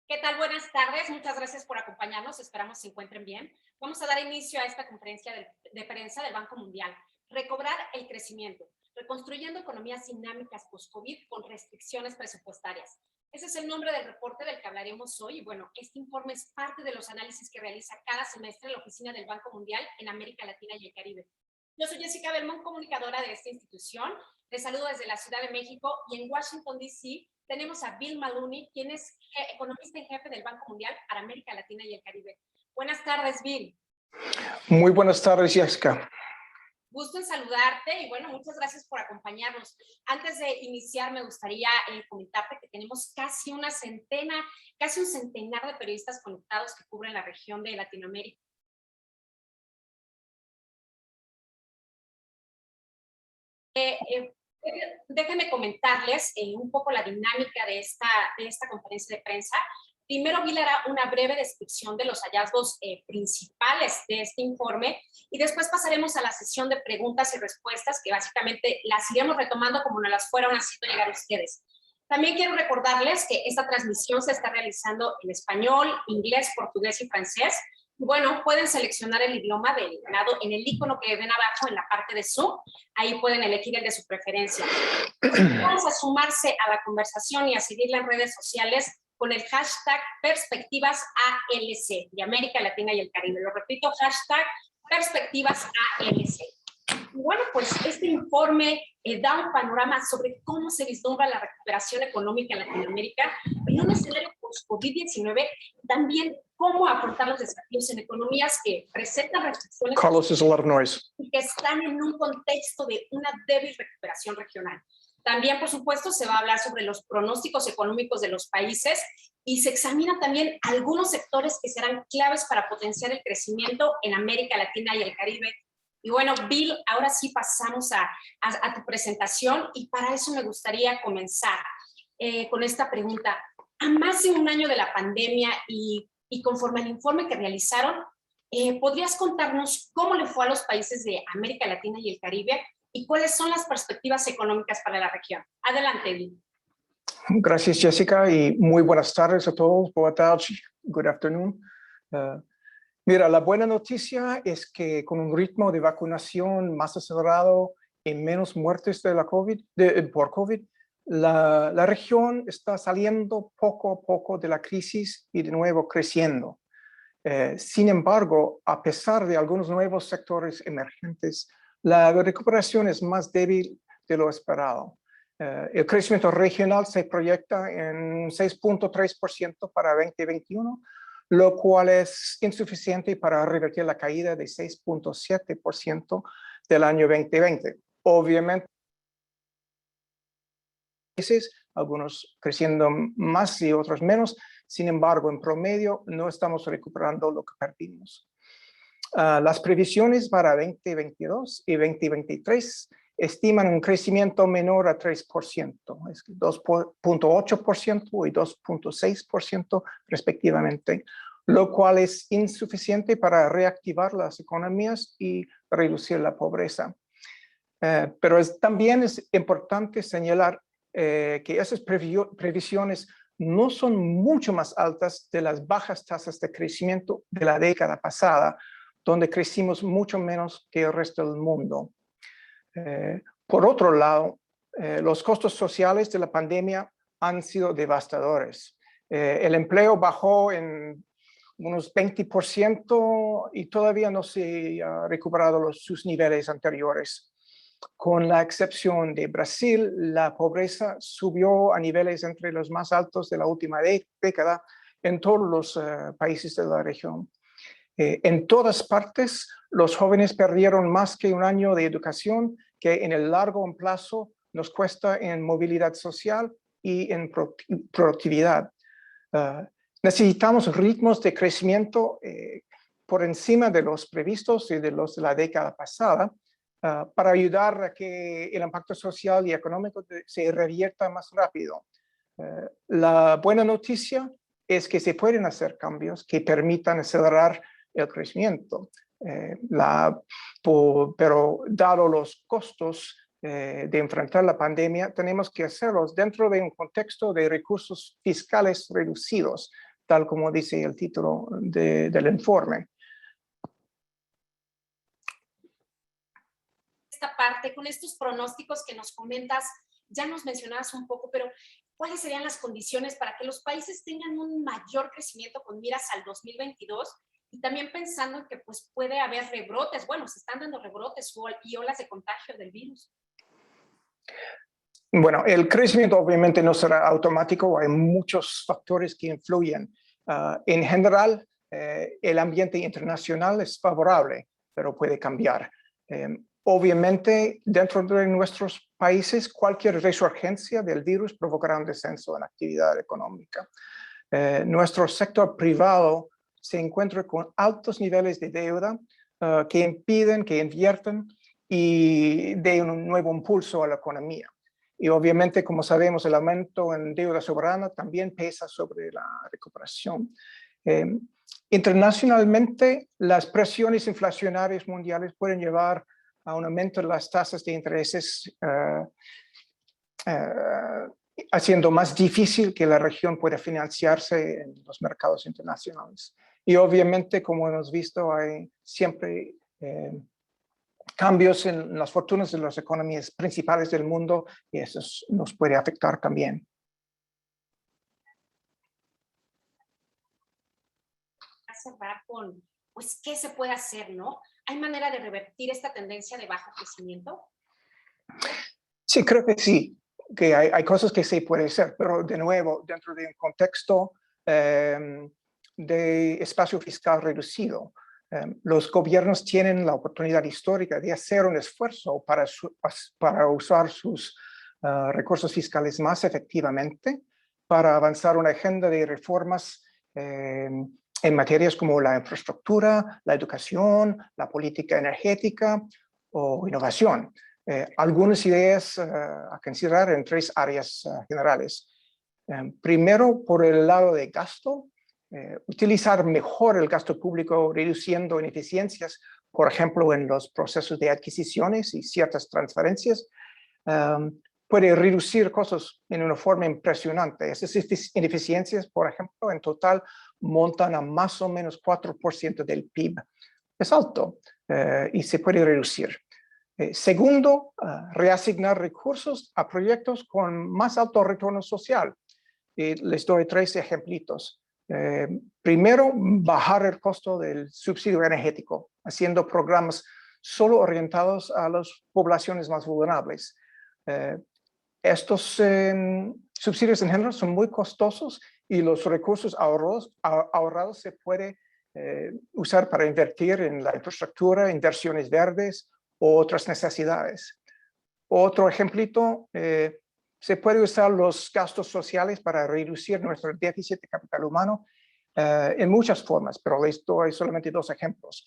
¿Qué tal? Buenas tardes. Muchas gracias por acompañarnos. Esperamos se encuentren bien. Vamos a dar inicio a esta conferencia de prensa del Banco Mundial. Recobrar el crecimiento, reconstruyendo economías dinámicas post-COVID con restricciones presupuestarias. Ese es el nombre del reporte del que hablaremos hoy. Y bueno, este informe es parte de los análisis que realiza cada semestre la Oficina del Banco Mundial en América Latina y el Caribe. Yo soy Jessica Belmont, comunicadora de esta institución. Les saludo desde la Ciudad de México y en Washington, D.C. tenemos a Bill Maloney, quien es economista en jefe del Banco Mundial para América Latina y el Caribe. Buenas tardes, Bill. Muy buenas tardes, Jessica. Gusto en saludarte y bueno, muchas gracias por acompañarnos. Antes de iniciar, me gustaría comentarte que tenemos casi un centenar de periodistas conectados que cubren la región de Latinoamérica. Déjenme comentarles un poco la dinámica de esta conferencia de prensa. Primero, Bill hará una breve descripción de los hallazgos principales de este informe y después pasaremos a la sesión de preguntas y respuestas que básicamente las iremos retomando como nos las fueron haciendo llegar ustedes. También quiero recordarles que esta transmisión se está realizando en español, inglés, portugués y francés. Bueno, pueden seleccionar el idioma del lado en el icono que ven abajo en la parte de Zoom. Ahí pueden elegir el de su preferencia. Vamos a sumarse a la conversación y a seguirla en redes sociales con el hashtag PerspectivasALC de América Latina y el Caribe. Lo repito, hashtag PerspectivasALC. Y bueno, pues este informe da un panorama sobre cómo se vislumbra la recuperación económica en Latinoamérica en un escenario post-COVID-19, también cómo afrontar los desafíos en economías que presentan restricciones y que están en un contexto de una débil recuperación regional. También, por supuesto, se va a hablar sobre los pronósticos económicos de los países y se examina también algunos sectores que serán claves para potenciar el crecimiento en América Latina y el Caribe. Y bueno, Bill, ahora sí pasamos a tu presentación y para eso me gustaría comenzar con esta pregunta. A más de un año de la pandemia y conforme al informe que realizaron, ¿podrías contarnos cómo le fue a los países de América Latina y el Caribe y cuáles son las perspectivas económicas para la región? Adelante, Bill. Gracias, Jessica, y muy buenas tardes a todos. Boa tarde, good afternoon. Mira, la buena noticia es que con un ritmo de vacunación más acelerado y menos muertes de por COVID, la región está saliendo poco a poco de la crisis y de nuevo creciendo. Sin embargo, a pesar de algunos nuevos sectores emergentes, la recuperación es más débil de lo esperado. El crecimiento regional se proyecta en 6.3% para 2021, lo cual es insuficiente para revertir la caída de 6.7% del año 2020. Obviamente, algunos creciendo más y otros menos. Sin embargo, en promedio no estamos recuperando lo que perdimos. Las previsiones para 2022 y 2023 estiman un crecimiento menor a 3%, es 2.8% y 2.6% respectivamente, lo cual es insuficiente para reactivar las economías y reducir la pobreza. Pero también es importante señalar que esas previsiones no son mucho más altas de las bajas tasas de crecimiento de la década pasada, donde crecimos mucho menos que el resto del mundo. Por otro lado, los costos sociales de la pandemia han sido devastadores. El empleo bajó en unos 20% y todavía no se ha recuperado sus niveles anteriores. Con la excepción de Brasil, la pobreza subió a niveles entre los más altos de la última década en todos los países de la región. En todas partes, los jóvenes perdieron más que un año de educación que en el largo plazo nos cuesta en movilidad social y en productividad. Necesitamos ritmos de crecimiento por encima de los previstos y de los de la década pasada para ayudar a que el impacto social y económico se revierta más rápido. La buena noticia es que se pueden hacer cambios que permitan acelerar el crecimiento, pero dado los costos de enfrentar la pandemia, tenemos que hacerlos dentro de un contexto de recursos fiscales reducidos, tal como dice el título del informe. Esta parte, con estos pronósticos que nos comentas, ya nos mencionabas un poco, pero ¿cuáles serían las condiciones para que los países tengan un mayor crecimiento con miras al 2022? Y también pensando en que pues, puede haber rebrotes, bueno, se están dando rebrotes y olas de contagio del virus. Bueno, el crecimiento obviamente no será automático, hay muchos factores que influyen. En general, el ambiente internacional es favorable, pero puede cambiar. Obviamente, dentro de nuestros países, cualquier resurgencia del virus provocará un descenso en la actividad económica. Nuestro sector privado se encuentra con altos niveles de deuda que impiden que inviertan y den un nuevo impulso a la economía. Y obviamente, como sabemos, el aumento en deuda soberana también pesa sobre la recuperación. Internacionalmente, las presiones inflacionarias mundiales pueden llevar a un aumento de las tasas de intereses, haciendo más difícil que la región pueda financiarse en los mercados internacionales. Y obviamente, como hemos visto, hay siempre cambios en las fortunas de las economías principales del mundo y eso nos puede afectar también. A cerrar con, pues, ¿qué se puede hacer, no? ¿Hay manera de revertir esta tendencia de bajo crecimiento? Sí, creo que sí, que hay cosas que se puede hacer, pero de nuevo, dentro de un contexto de espacio fiscal reducido. Los gobiernos tienen la oportunidad histórica de hacer un esfuerzo para usar sus recursos fiscales más efectivamente, para avanzar una agenda de reformas en materias como la infraestructura, la educación, la política energética o innovación. Algunas ideas a considerar en tres áreas generales. Primero, por el lado de gasto, utilizar mejor el gasto público reduciendo ineficiencias, por ejemplo, en los procesos de adquisiciones y ciertas transferencias, puede reducir costos en una forma impresionante. Esas ineficiencias, por ejemplo, en total montan a más o menos 4% del PIB. Es alto y se puede reducir. Segundo, reasignar recursos a proyectos con más alto retorno social. Les doy tres ejemplitos. Primero, bajar el costo del subsidio energético, haciendo programas solo orientados a las poblaciones más vulnerables. Estos subsidios en general son muy costosos y los recursos ahorrados se pueden usar para invertir en la infraestructura, inversiones verdes o otras necesidades. Otro ejemplito, se puede usar los gastos sociales para reducir nuestro déficit de capital humano en muchas formas, pero les doy solamente dos ejemplos.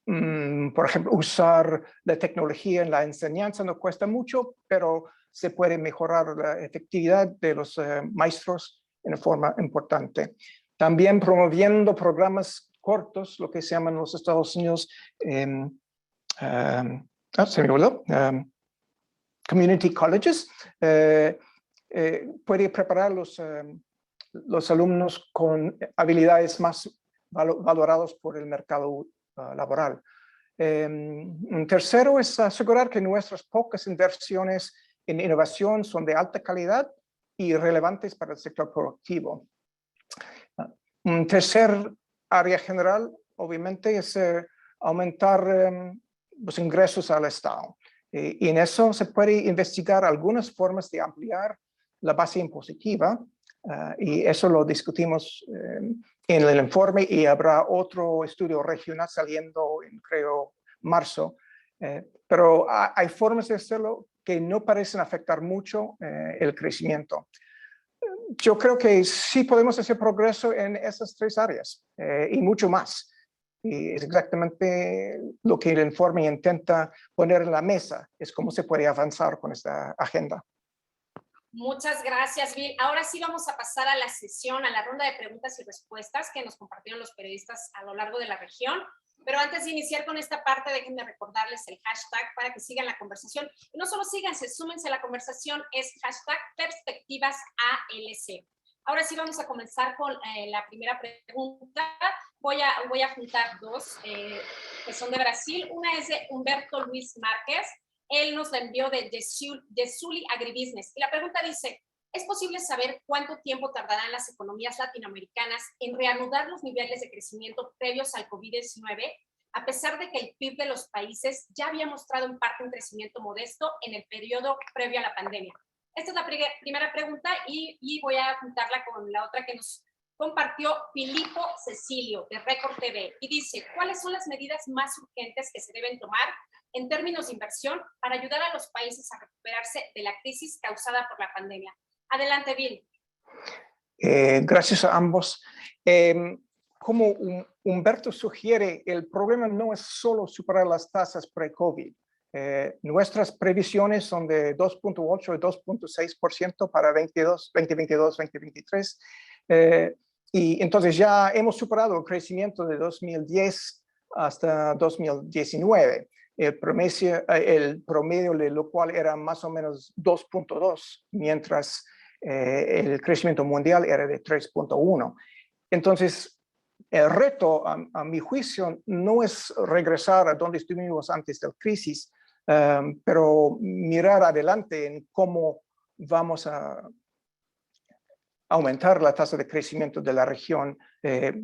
Por ejemplo, usar la tecnología en la enseñanza no cuesta mucho, pero se puede mejorar la efectividad de los maestros en forma importante. También promoviendo programas cortos, lo que se llama en los Estados Unidos, se me olvidó, community colleges, puede preparar los alumnos con habilidades más valoradas por el mercado laboral. Un tercero es asegurar que nuestras pocas inversiones en innovación son de alta calidad y relevantes para el sector productivo. Un tercer área general, obviamente, es aumentar los ingresos al Estado. Y en eso se puede investigar algunas formas de ampliar la base impositiva, y eso lo discutimos en el informe y habrá otro estudio regional saliendo en, creo, marzo. Pero hay formas de hacerlo que no parecen afectar mucho el crecimiento. Yo creo que sí podemos hacer progreso en esas tres áreas y mucho más. Y es exactamente lo que el informe intenta poner en la mesa, es cómo se puede avanzar con esta agenda. Muchas gracias, Bill. Ahora sí vamos a pasar a la sesión, a la ronda de preguntas y respuestas que nos compartieron los periodistas a lo largo de la región. Pero antes de iniciar con esta parte, déjenme recordarles el hashtag para que sigan la conversación. Y no solo síganse, súmense a la conversación, es hashtag PerspectivasALC. Ahora sí vamos a comenzar con la primera pregunta. Voy a juntar dos que son de Brasil. Una es de Humberto Luis Márquez. Él nos la envió de Jesuli Agribusiness. Y la pregunta dice, ¿es posible saber cuánto tiempo tardarán las economías latinoamericanas en reanudar los niveles de crecimiento previos al COVID-19, a pesar de que el PIB de los países ya había mostrado en parte un crecimiento modesto en el periodo previo a la pandemia? Esta es la primera pregunta y voy a juntarla con la otra que nos compartió Filippo Cecilio de Record TV y dice, ¿cuáles son las medidas más urgentes que se deben tomar en términos de inversión para ayudar a los países a recuperarse de la crisis causada por la pandemia? Adelante, Bill. Gracias a ambos. Como Humberto sugiere, el problema no es solo superar las tasas pre-COVID. Nuestras previsiones son de 2.8 y 2.6% para 2022-2023. Y entonces ya hemos superado el crecimiento de 2010 hasta 2019. El promedio de lo cual era más o menos 2.2, mientras el crecimiento mundial era de 3.1. Entonces, el reto, a mi juicio, no es regresar a donde estuvimos antes de la crisis, pero mirar adelante en cómo vamos a aumentar la tasa de crecimiento de la región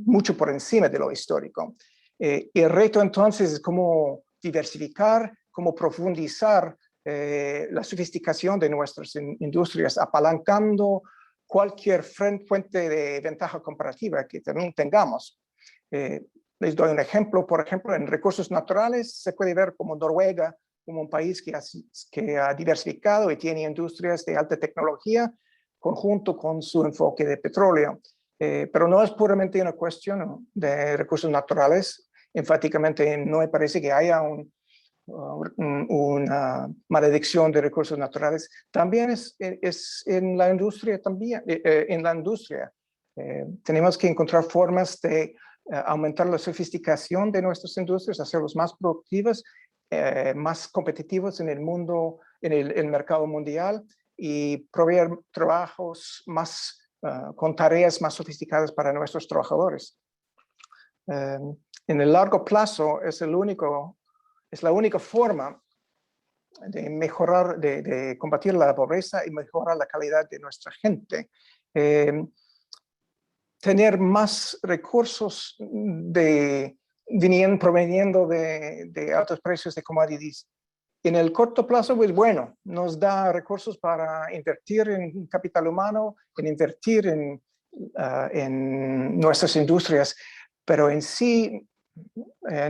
mucho por encima de lo histórico. El reto entonces es cómo diversificar, cómo profundizar la sofisticación de nuestras industrias, apalancando cualquier fuente de ventaja comparativa que también tengamos. Les doy un ejemplo, por ejemplo, en recursos naturales se puede ver como Noruega, como un país que ha diversificado y tiene industrias de alta tecnología, conjunto con su enfoque de petróleo. Pero no es puramente una cuestión de recursos naturales. Enfáticamente no me parece que haya una maledicción de recursos naturales. También es en la industria, tenemos que encontrar formas de aumentar la sofisticación de nuestras industrias, hacerlas más productivas, más competitivos en el mundo, en el mercado mundial, y proveer trabajos con tareas más sofisticadas para nuestros trabajadores. En el largo plazo es la única forma de mejorar, de combatir la pobreza y mejorar la calidad de nuestra gente. Tener más recursos proveniendo de altos precios de commodities. En el corto plazo, pues bueno, nos da recursos para invertir en capital humano, en invertir en nuestras industrias, pero en sí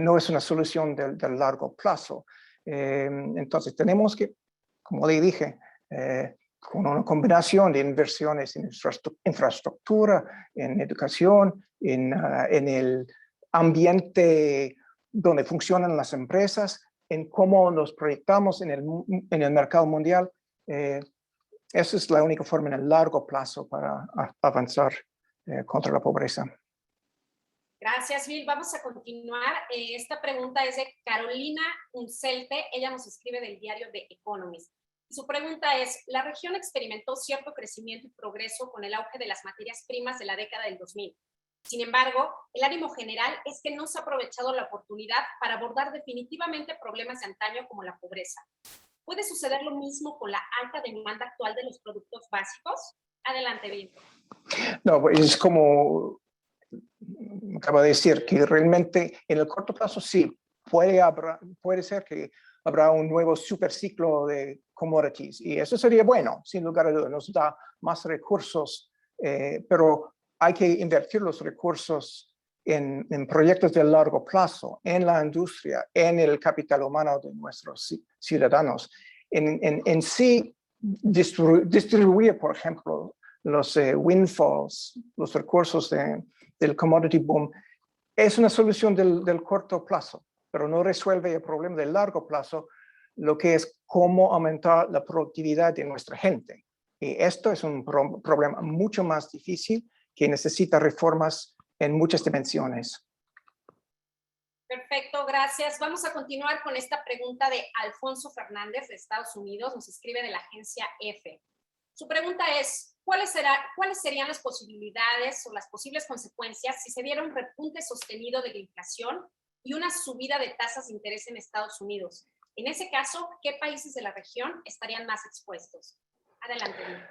no es una solución del largo plazo. Entonces tenemos que, como le dije, con una combinación de inversiones en infraestructura, en educación, en el ambiente donde funcionan las empresas, en cómo nos proyectamos en el mercado mundial. Esa es la única forma en el largo plazo para avanzar contra la pobreza. Gracias, Bill. Vamos a continuar. Esta pregunta es de Carolina Uncelte. Ella nos escribe del diario The Economist. Su pregunta es, la región experimentó cierto crecimiento y progreso con el auge de las materias primas de la década del 2000. Sin embargo, el ánimo general es que no se ha aprovechado la oportunidad para abordar definitivamente problemas de antaño como la pobreza. ¿Puede suceder lo mismo con la alta demanda actual de los productos básicos? Adelante, Bill. No, es como acaba de decir, que realmente en el corto plazo sí, puede ser que habrá un nuevo superciclo de commodities y eso sería bueno, sin lugar a dudas, nos da más recursos, pero hay que invertir los recursos en proyectos de largo plazo, en la industria, en el capital humano de nuestros ciudadanos. En sí, distribuir, por ejemplo, los windfalls, los recursos del commodity boom, es una solución del corto plazo, pero no resuelve el problema del largo plazo, lo que es cómo aumentar la productividad de nuestra gente. Y esto es un problema mucho más difícil que necesita reformas en muchas dimensiones. Perfecto, gracias. Vamos a continuar con esta pregunta de Alfonso Fernández de Estados Unidos, nos escribe de la agencia EFE. Su pregunta es, ¿cuáles serían las posibilidades o las posibles consecuencias si se diera un repunte sostenido de la inflación y una subida de tasas de interés en Estados Unidos? En ese caso, ¿qué países de la región estarían más expuestos? Adelante, Bill.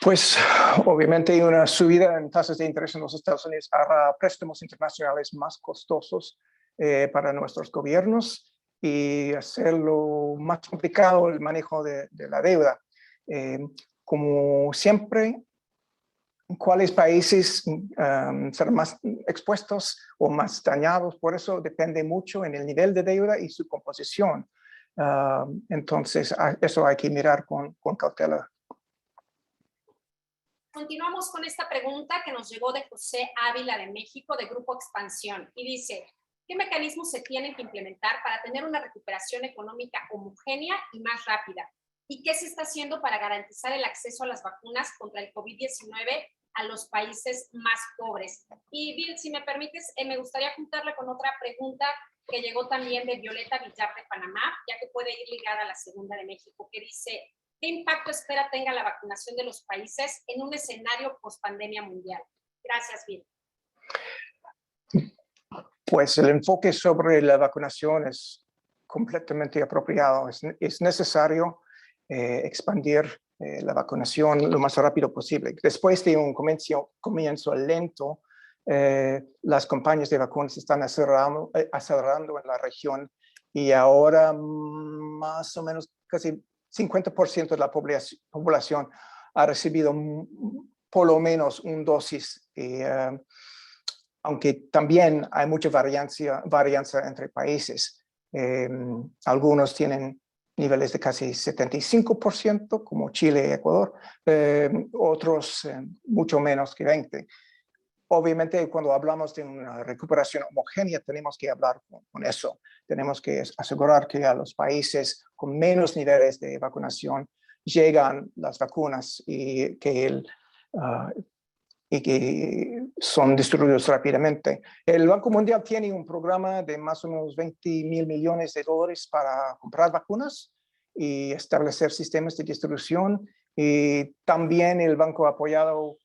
Pues obviamente una subida en tasas de interés en los Estados Unidos hará préstamos internacionales más costosos para nuestros gobiernos y hacerlo más complicado el manejo de la deuda. Como siempre, ¿cuáles países serán más expuestos o más dañados? Por eso depende mucho en el nivel de deuda y su composición. Entonces, eso hay que mirar con cautela. Continuamos con esta pregunta que nos llegó de José Ávila de México, de Grupo Expansión, y dice, ¿qué mecanismos se tienen que implementar para tener una recuperación económica homogénea y más rápida? ¿Y qué se está haciendo para garantizar el acceso a las vacunas contra el COVID-19 a los países más pobres? Y Bill, si me permites, me gustaría juntarle con otra pregunta que llegó también de Violeta Villar de Panamá, ya que puede ir ligada a la segunda de México, que dice, ¿qué impacto espera tenga la vacunación de los países en un escenario post-pandemia mundial? Gracias, Bill. Pues el enfoque sobre la vacunación es completamente apropiado. Es necesario expandir la vacunación lo más rápido posible. Después de un comienzo lento, las campañas de vacunas están acelerando en la región y ahora más o menos casi 50% de la población ha recibido por lo menos una dosis. Aunque también hay mucha varianza entre países. Algunos tienen niveles de casi 75%, como Chile y Ecuador, otros mucho menos que 20%. Obviamente, cuando hablamos de una recuperación homogénea, tenemos que hablar con eso. Tenemos que asegurar que a los países con menos niveles de vacunación llegan las vacunas y que son distribuidos rápidamente. El Banco Mundial tiene un programa de más o menos $20,000 millones para comprar vacunas y establecer sistemas de distribución. Y también el banco ha apoyado,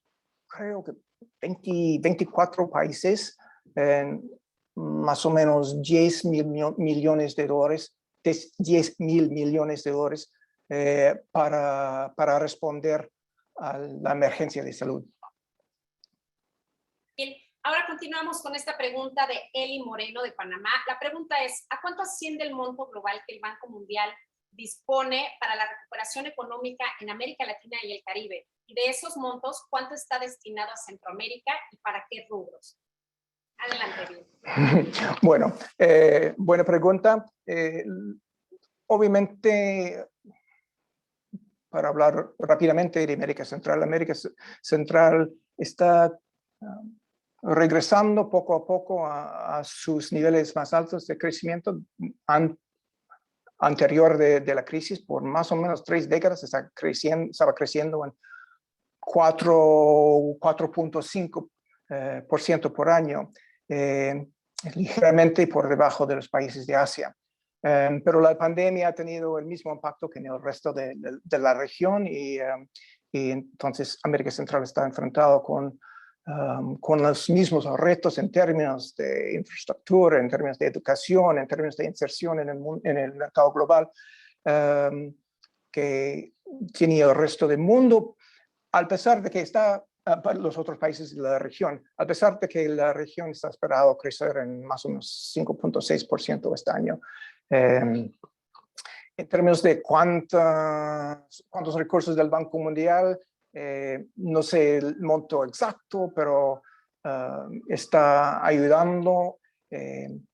creo que 24 países, más o menos $10,000 millones, $10,000 millones para responder a la emergencia de salud. Bien, ahora continuamos con esta pregunta de Eli Moreno de Panamá. La pregunta es, ¿a cuánto asciende el monto global que el Banco Mundial dispone para la recuperación económica en América Latina y el Caribe? Y de esos montos, ¿cuánto está destinado a Centroamérica y para qué rubros? Adelante, Bill. Bueno, buena pregunta. Obviamente, para hablar rápidamente de América Central está regresando poco a poco a sus niveles más altos de crecimiento anterior de la crisis. Por más o menos 3 décadas estaba creciendo en 4.5% por año, ligeramente por debajo de los países de Asia. Pero la pandemia ha tenido el mismo impacto que en el resto de la región y entonces América Central está enfrentado con los mismos retos en términos de infraestructura, en términos de educación, en términos de inserción en el mercado global que tiene el resto del mundo, a pesar de que para los otros países de la región, a pesar de que la región está esperado crecer en más o menos 5.6% este año. En términos de cuántos recursos del Banco Mundial, no sé el monto exacto, pero está ayudando en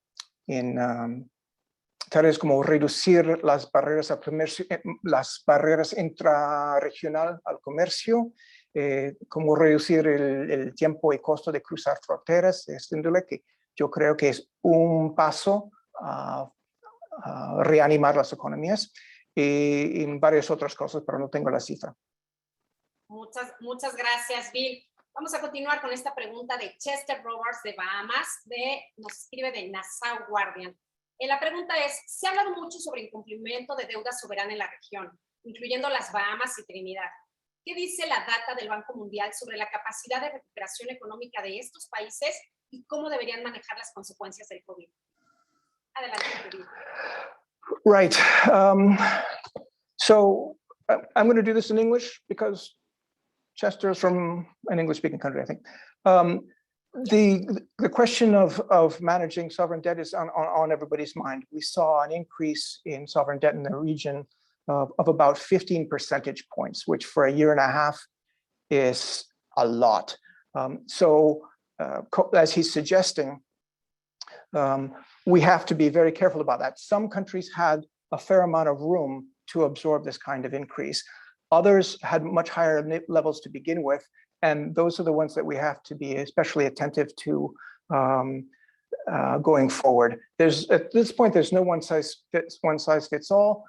tareas como reducir las barreras al comercio, las barreras intrarregional al comercio, como reducir el tiempo y costo de cruzar fronteras, que yo creo que es un paso a reanimar las economías y en varias otras cosas, pero no tengo la cifra. Muchas gracias, Bill. Vamos a continuar con esta pregunta de Chester Roberts de Bahamas, nos escribe de Nassau Guardian. La pregunta es, se ha hablado mucho sobre incumplimiento de deuda soberana en la región, incluyendo las Bahamas y Trinidad. ¿Qué dice la data del Banco Mundial sobre la capacidad de recuperación económica de estos países y cómo deberían manejar las consecuencias del COVID? Adelante, David. Right. So I'm going to do this in English because Chester is from an English-speaking country, I think. The question of managing sovereign debt is on everybody's mind. We saw an increase in sovereign debt in the region of about 15 percentage points, which for a year and a half is a lot. As he's suggesting, we have to be very careful about that. Some countries had a fair amount of room to absorb this kind of increase. Others had much higher levels to begin with, and those are the ones that we have to be especially attentive to going forward. At this point, there's no one size fits all.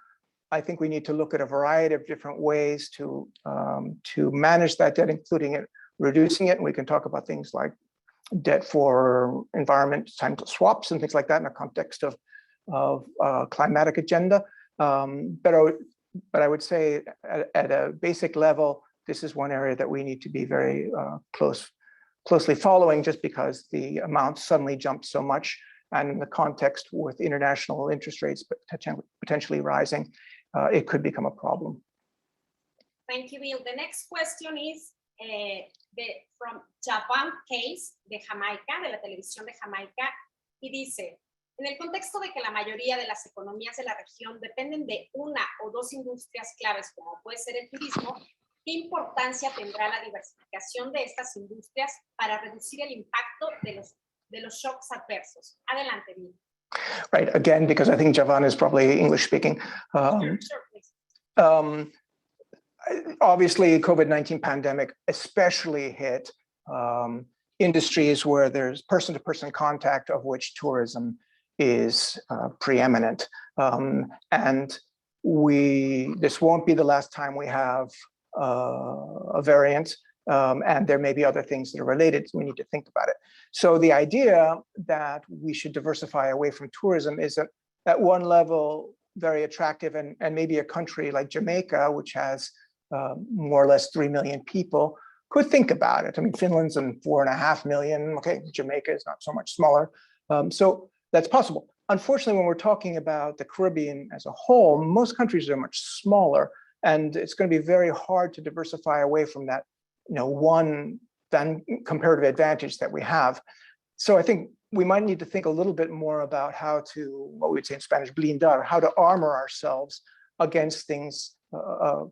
I think we need to look at a variety of different ways to manage that debt, including reducing it. And we can talk about things like debt for environmental swaps and things like that in the context of climatic agenda. But I would say at a basic level, this is one area that we need to be very closely following, just because the amount suddenly jumped so much, and in the context with international interest rates potentially rising, it could become a problem. Thank you, Bill. The next question is from Javan Case de Jamaica, de la televisión de Jamaica, y dice: en el contexto de que la mayoría de las economías de la región dependen de una o dos industrias claves, como puede ser el turismo, ¿qué importancia tendrá la diversificación de estas industrias para reducir el impacto de los shocks adversos? Adelante, Bill. Right, again, because I think Javan is probably English speaking. Sure, please. Obviously, COVID-19 pandemic especially hit industries where there's person-to-person contact, of which tourism is preeminent. And this won't be the last time we have a variant, and there may be other things that are related. So we need to think about it. So the idea that we should diversify away from tourism is at one level very attractive, and maybe a country like Jamaica, which has more or less 3 million people, could think about it. I mean, Finland's in 4.5 million. Okay, Jamaica is not so much smaller. So that's possible. Unfortunately, when we're talking about the Caribbean as a whole, most countries are much smaller, and it's going to be very hard to diversify away from that, one comparative advantage that we have. So I think we might need to think a little bit more about how to, what we would say in Spanish, blindar, how to armor ourselves against things,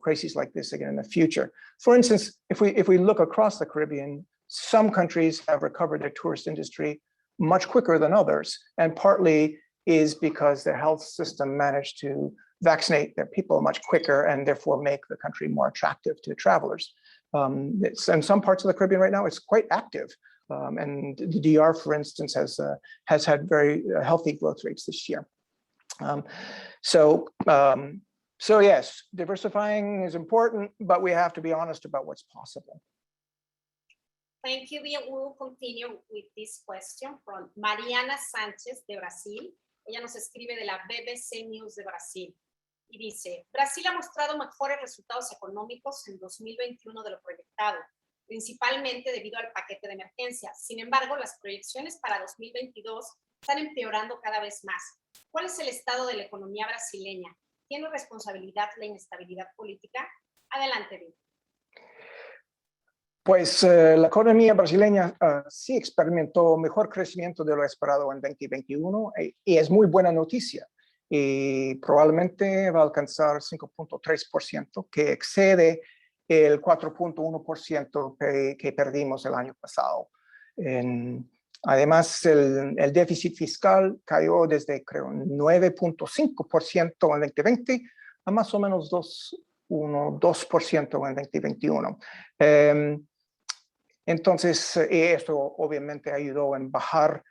crises like this again in the future. For instance, if we look across the Caribbean, some countries have recovered their tourist industry much quicker than others, and partly is because their health system managed to vaccinate their people much quicker and therefore make the country more attractive to travelers. In some parts of the Caribbean right now, it's quite active. And the DR, for instance, has had very healthy growth rates this year. So yes, diversifying is important, but we have to be honest about what's possible. Thank you. We will continue with this question from Mariana Sánchez de Brasil. Ella nos escribe de la BBC News de Brasil y dice: Brasil ha mostrado mejores resultados económicos en 2021 de lo proyectado, principalmente debido al paquete de emergencia. Sin embargo, las proyecciones para 2022 están empeorando cada vez más. ¿Cuál es el estado de la economía brasileña? ¿Tiene responsabilidad la inestabilidad política? Adelante, Vic. Pues la economía brasileña sí experimentó mejor crecimiento de lo esperado en 2021 y es muy buena noticia. Y probablemente va a alcanzar 5.3%, que excede el 4.1% que perdimos el año pasado. Además, el déficit fiscal cayó desde, creo, 9.5% en 2020 a más o menos 2% en 2021. Entonces, esto obviamente ayudó en bajar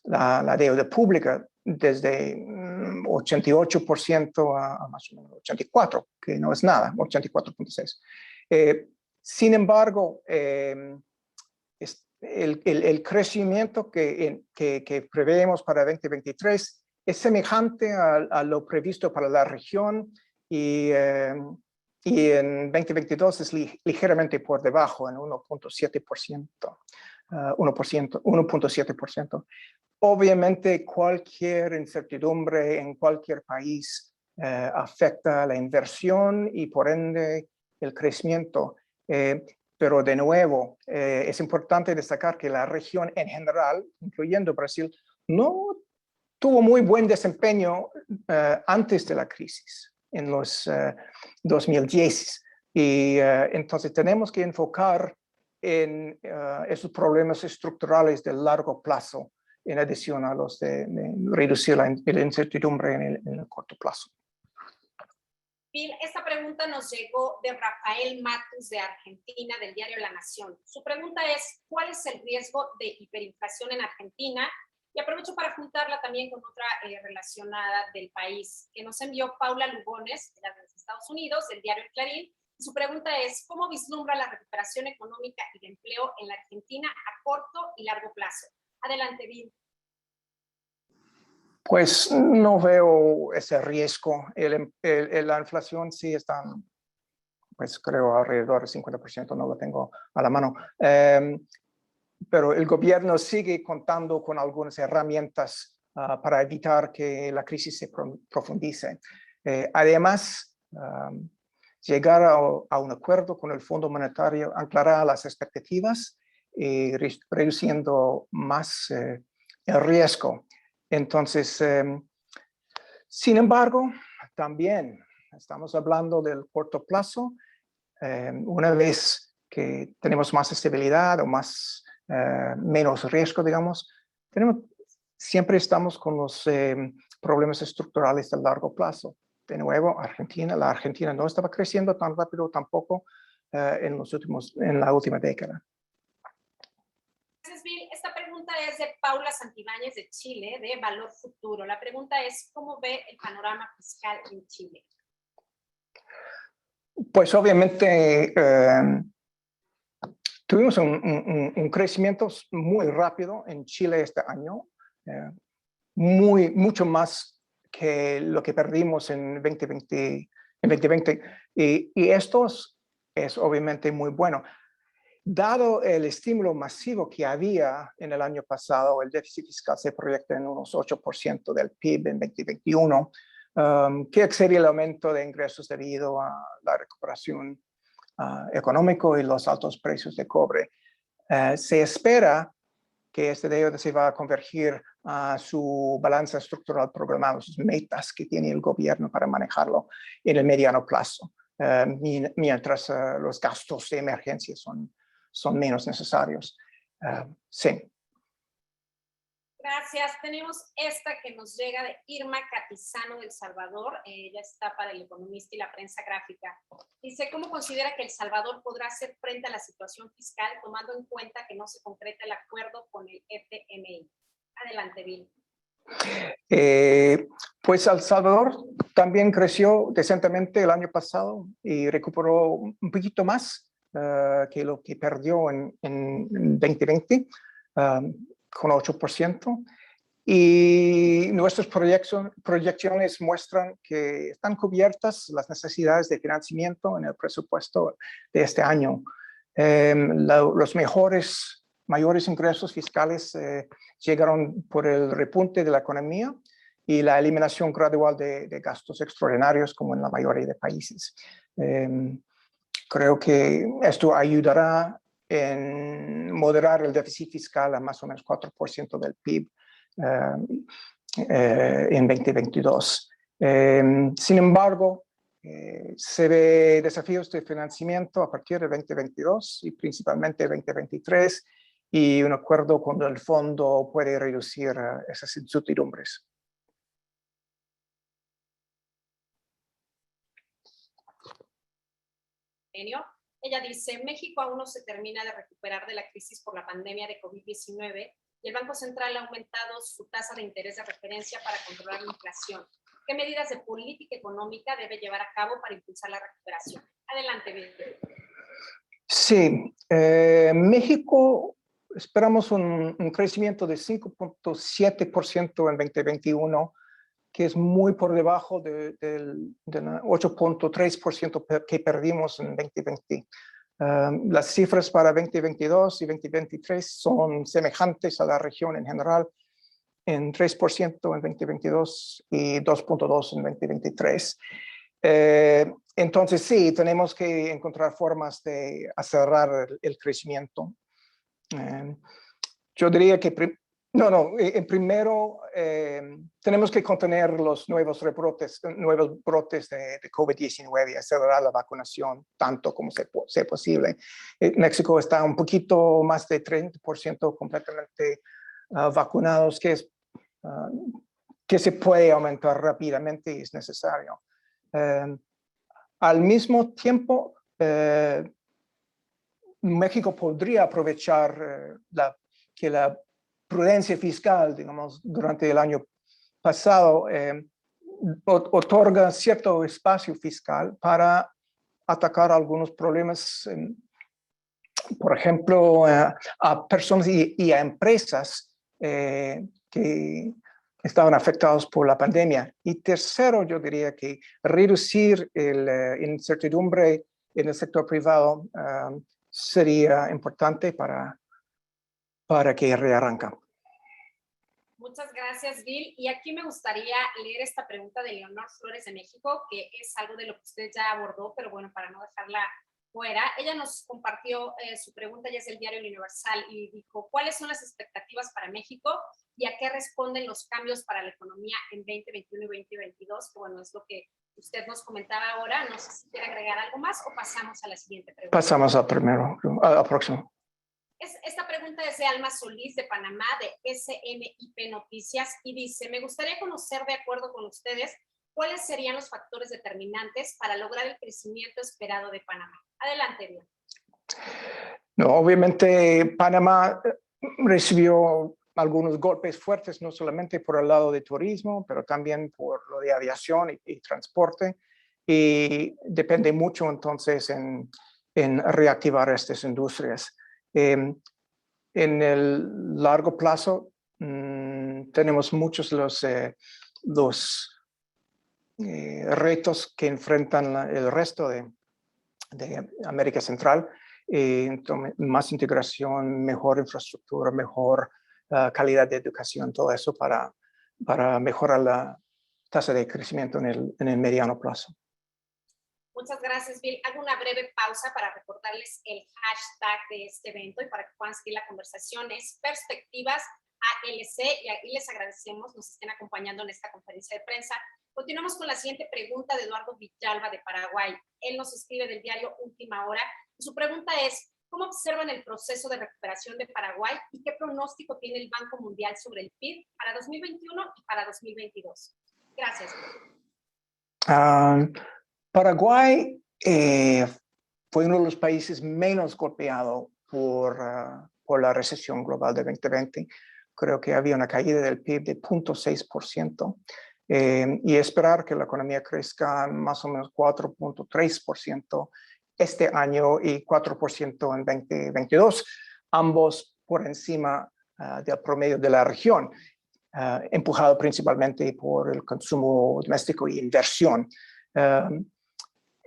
la deuda pública desde 88% a más o menos 84%, que no es nada, 84.6%. Sin embargo, el crecimiento que preveemos para 2023 es semejante a lo previsto para la región y y en 2022 es ligeramente por debajo, en 1.7%. 1.7%. Obviamente, cualquier incertidumbre en cualquier país afecta la inversión y por ende el crecimiento. Pero de nuevo, es importante destacar que la región en general, incluyendo Brasil, no tuvo muy buen desempeño antes de la crisis, en los 2010. Y entonces tenemos que enfocar en esos problemas estructurales de largo plazo, en adición a los de reducir la incertidumbre en el corto plazo. Bill, esta pregunta nos llegó de Rafael Matus de Argentina, del diario La Nación. Su pregunta es, ¿cuál es el riesgo de hiperinflación en Argentina? Y aprovecho para juntarla también con otra relacionada del país, que nos envió Paula Lugones, de los Estados Unidos, del diario El Clarín. Y su pregunta es, ¿cómo vislumbra la recuperación económica y de empleo en la Argentina a corto y largo plazo? Adelante, Bill. Pues no veo ese riesgo. La inflación sí está, pues creo alrededor del 50%, no lo tengo a la mano. Pero el gobierno sigue contando con algunas herramientas para evitar que la crisis se profundice. Además, llegar a un acuerdo con el Fondo Monetario aclarará las expectativas y reduciendo más el riesgo. Entonces, sin embargo, también estamos hablando del corto plazo. Una vez que tenemos más estabilidad o menos riesgo, digamos, siempre estamos con los problemas estructurales de largo plazo. De nuevo, la Argentina no estaba creciendo tan rápido tampoco en la última década. Gracias, Bill. Esta pregunta es de Paula Santibáñez de Chile, de Valor Futuro. La pregunta es, ¿cómo ve el panorama fiscal en Chile? Pues obviamente tuvimos un crecimiento muy rápido en Chile este año, mucho más que lo que perdimos en 2020. Y esto es obviamente muy bueno. Dado el estímulo masivo que había en el año pasado, el déficit fiscal se proyecta en unos 8% del PIB en 2021, que excede el aumento de ingresos debido a la recuperación económica y los altos precios de cobre. Se espera que este deuda se va a convergir a su balanza estructural programada, sus metas que tiene el gobierno para manejarlo en el mediano plazo, mientras los gastos de emergencia son menos necesarios. Sí. Gracias. Tenemos esta que nos llega de Irma Catizano de El Salvador. Ella está para El Economista y la Prensa Gráfica. Dice, ¿cómo considera que El Salvador podrá hacer frente a la situación fiscal tomando en cuenta que no se concreta el acuerdo con el FMI? Adelante, Bill. Pues El Salvador también creció decentemente el año pasado y recuperó un poquito más que lo que perdió en 2020. Con 8%, y nuestras proyecciones muestran que están cubiertas las necesidades de financiamiento en el presupuesto de este año. Los mayores ingresos fiscales llegaron por el repunte de la economía y la eliminación gradual de gastos extraordinarios, como en la mayoría de países. Creo que esto ayudará en moderar el déficit fiscal a más o menos 4% del PIB en 2022. Sin embargo, se ve desafíos de financiamiento a partir de 2022 y principalmente 2023, y un acuerdo con el fondo puede reducir esas incertidumbres. Ella dice, México aún no se termina de recuperar de la crisis por la pandemia de COVID-19 y el Banco Central ha aumentado su tasa de interés de referencia para controlar la inflación. ¿Qué medidas de política económica debe llevar a cabo para impulsar la recuperación? Adelante, Víctor. Sí, México esperamos un crecimiento de 5.7% en 2021 que es muy por debajo del 8.3% que perdimos en 2020. Las cifras para 2022 y 2023 son semejantes a la región en general, en 3% en 2022 y 2.2% en 2023. Entonces sí, tenemos que encontrar formas de acelerar el crecimiento. Yo diría que primero tenemos que contener los nuevos brotes de COVID-19 y acelerar la vacunación tanto como sea posible. México está un poquito más de 30% completamente vacunados, que se puede aumentar rápidamente y es necesario. Al mismo tiempo, México podría aprovechar que la prudencia fiscal, digamos, durante el año pasado, otorga cierto espacio fiscal para atacar algunos problemas, por ejemplo, a personas y a empresas que estaban afectados por la pandemia. Y tercero, yo diría que reducir la incertidumbre en el sector privado sería importante para que rearranca. Muchas gracias, Bill. Y aquí me gustaría leer esta pregunta de Leonor Flores de México, que es algo de lo que usted ya abordó, pero bueno, para no dejarla fuera. Ella nos compartió su pregunta, ya es del diario El Universal, y dijo, ¿cuáles son las expectativas para México y a qué responden los cambios para la economía en 2021 y 2022? Que bueno, es lo que usted nos comentaba ahora. No sé si quiere agregar algo más o pasamos a la siguiente pregunta. Pasamos al próximo. Esta pregunta es de Alma Solís de Panamá, de SMIP Noticias, y dice, me gustaría conocer de acuerdo con ustedes cuáles serían los factores determinantes para lograr el crecimiento esperado de Panamá. Adelante, Diego. No, obviamente Panamá recibió algunos golpes fuertes, no solamente por el lado de turismo, pero también por lo de aviación y transporte, y depende mucho entonces en reactivar estas industrias. En el largo plazo tenemos muchos los retos que enfrentan el resto de América Central, más integración, mejor infraestructura, mejor calidad de educación, todo eso para mejorar la tasa de crecimiento en el mediano plazo. Muchas gracias, Bill. Hago una breve pausa para recordarles el hashtag de este evento y para que puedan seguir la conversación. Es Perspectivas ALC, y aquí les agradecemos nos estén acompañando en esta conferencia de prensa. Continuamos con la siguiente pregunta de Eduardo Villalba de Paraguay. Él nos escribe del diario Última Hora. Y su pregunta es, ¿cómo observan el proceso de recuperación de Paraguay y qué pronóstico tiene el Banco Mundial sobre el PIB para 2021 y para 2022? Gracias. Paraguay fue uno de los países menos golpeados por la recesión global de 2020. Creo que había una caída del PIB de 0.6%. Y esperar que la economía crezca más o menos 4.3% este año y 4% en 2022, ambos por encima del promedio de la región, empujado principalmente por el consumo doméstico y inversión.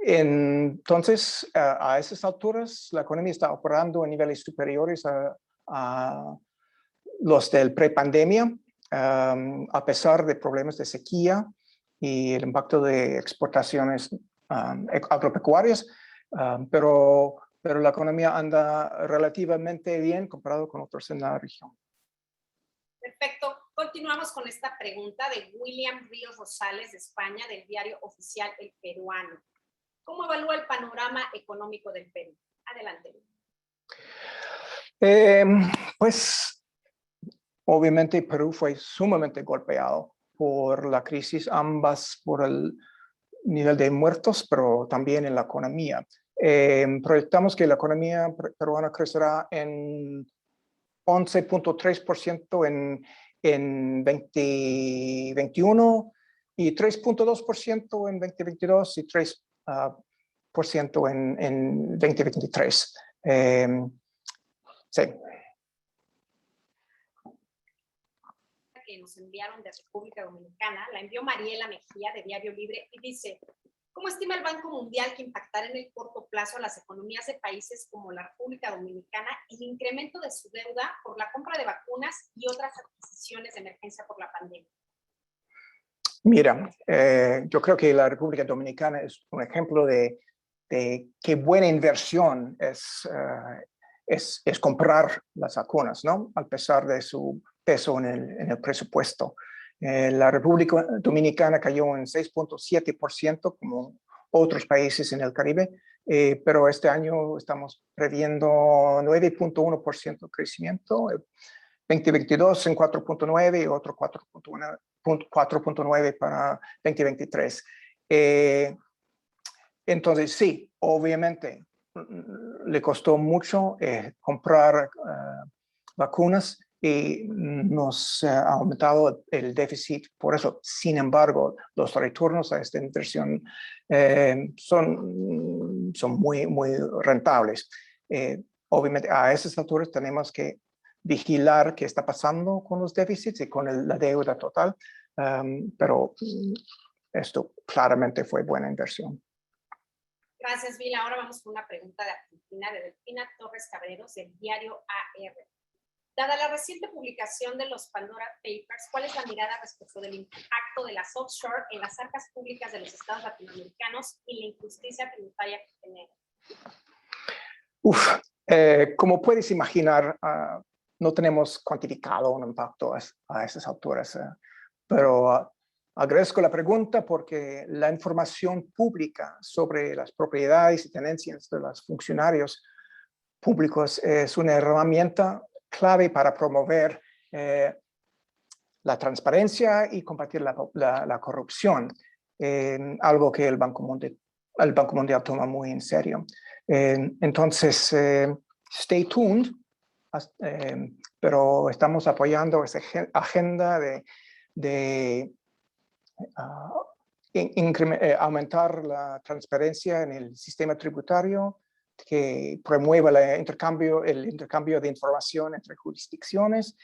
Entonces, a esas alturas, la economía está operando a niveles superiores a los del prepandemia, a pesar de problemas de sequía y el impacto de exportaciones agropecuarias, pero la economía anda relativamente bien comparado con otros en la región. Perfecto. Continuamos con esta pregunta de William Ríos Rosales de España, del diario oficial El Peruano. ¿Cómo evalúa el panorama económico del Perú? Adelante. Pues obviamente Perú fue sumamente golpeado por la crisis, ambas por el nivel de muertos, pero también en la economía. Proyectamos que la economía peruana crecerá en 11.3% en 2021 y 3.2% en 2022 y 3% en 2023. Sí. que nos enviaron de República Dominicana. La envió Mariela Mejía de Diario Libre y dice: ¿cómo estima el Banco Mundial que impactará en el corto plazo a las economías de países como la República Dominicana el incremento de su deuda por la compra de vacunas y otras adquisiciones de emergencia por la pandemia? Mira, yo creo que la República Dominicana es un ejemplo de qué buena inversión es comprar las vacunas, ¿no? A pesar de su peso en el presupuesto. La República Dominicana cayó en 6.7% como otros países en el Caribe, pero este año estamos previendo 9.1% crecimiento, 2022 en 4.9 y otro 4.9 para 2023. Entonces, sí, obviamente le costó mucho comprar vacunas y nos ha aumentado el déficit por eso. Sin embargo, los retornos a esta inversión son muy, muy rentables. Obviamente, a esas alturas tenemos que vigilar qué está pasando con los déficits y con la deuda total, pero esto claramente fue buena inversión. Gracias, Bill. Ahora vamos con una pregunta de Argentina, de Delfina Torres Cabreros, del diario AR. Dada la reciente publicación de los Pandora Papers, ¿cuál es la mirada respecto del impacto de las offshore en las arcas públicas de los estados latinoamericanos y la injusticia tributaria que genera? Como puedes imaginar, no tenemos cuantificado un impacto a esas alturas, pero agradezco la pregunta porque la información pública sobre las propiedades y tenencias de los funcionarios públicos es una herramienta clave para promover la transparencia y combatir la corrupción, algo que el Banco Mundial toma muy en serio. Entonces, stay tuned, pero estamos apoyando esa agenda de aumentar la transparencia en el sistema tributario, que promueva el intercambio de información entre jurisdicciones,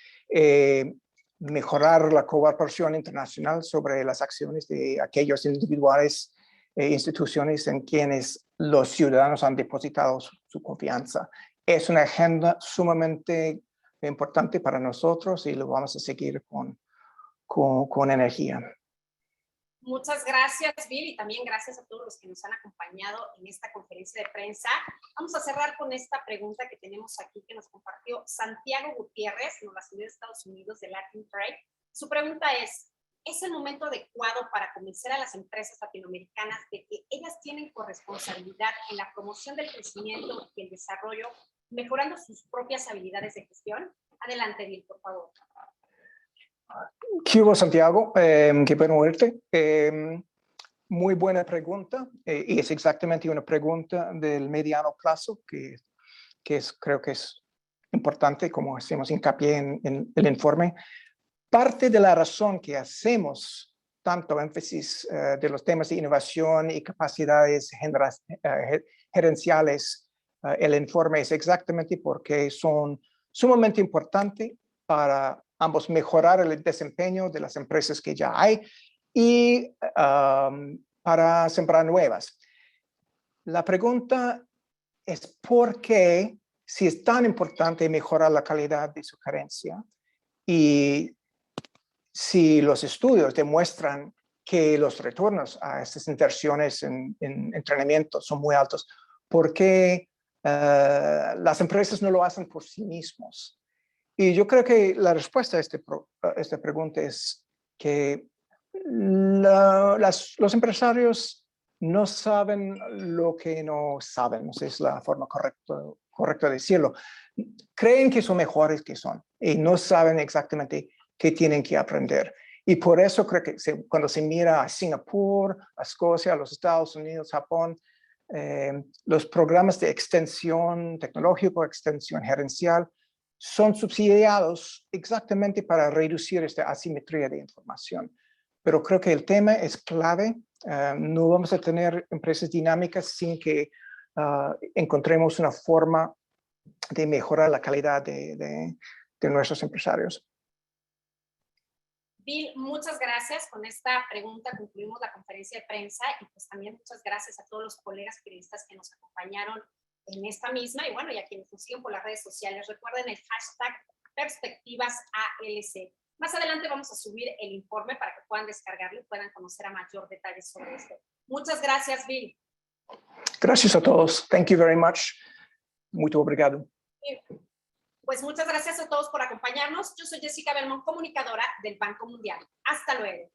mejorar la cooperación internacional sobre las acciones de aquellos individuales e instituciones en quienes los ciudadanos han depositado su confianza. Es una agenda sumamente importante para nosotros y lo vamos a seguir con energía. Muchas gracias, Bill, y también gracias a todos los que nos han acompañado en esta conferencia de prensa. Vamos a cerrar con esta pregunta que tenemos aquí, que nos compartió Santiago Gutiérrez, nos la envió de Estados Unidos, de Latin Trade. Su pregunta ¿es el momento adecuado para convencer a las empresas latinoamericanas de que ellas tienen corresponsabilidad en la promoción del crecimiento y el desarrollo, mejorando sus propias habilidades de gestión? Adelante, Bill, por favor. ¿Qué hubo, Santiago? Qué bueno verte. Muy buena pregunta y es exactamente una pregunta del mediano plazo que creo que es importante, como hacemos hincapié en el informe. Parte de la razón que hacemos tanto énfasis de los temas de innovación y capacidades gerenciales, el informe es exactamente porque son sumamente importantes para ambos mejorar el desempeño de las empresas que ya hay y para sembrar nuevas. La pregunta es por qué, si es tan importante mejorar la calidad de su gerencia y si los estudios demuestran que los retornos a estas inversiones en entrenamiento son muy altos, ¿por qué las empresas no lo hacen por sí mismos? Y yo creo que la respuesta a esta pregunta es que los empresarios no saben lo que no saben, esa es la forma correcta de decirlo. Creen que son mejores que son y no saben exactamente qué tienen que aprender. Y por eso creo que cuando se mira a Singapur, a Escocia, a los Estados Unidos, Japón, los programas de extensión tecnológica, extensión gerencial, son subsidiados exactamente para reducir esta asimetría de información. Pero creo que el tema es clave. No vamos a tener empresas dinámicas sin que encontremos una forma de mejorar la calidad de nuestros empresarios. Bill, muchas gracias. Con esta pregunta concluimos la conferencia de prensa y pues también muchas gracias a todos los colegas periodistas que nos acompañaron en esta misma y bueno, y a quienes nos siguen por las redes sociales. Recuerden el hashtag PerspectivasALC. Más adelante vamos a subir el informe para que puedan descargarlo y puedan conocer a mayor detalle sobre esto. Muchas gracias, Bill. Gracias a todos. Thank you very much. Muito obrigado. Pues muchas gracias a todos por acompañarnos. Yo soy Jessica Belmont, comunicadora del Banco Mundial. Hasta luego.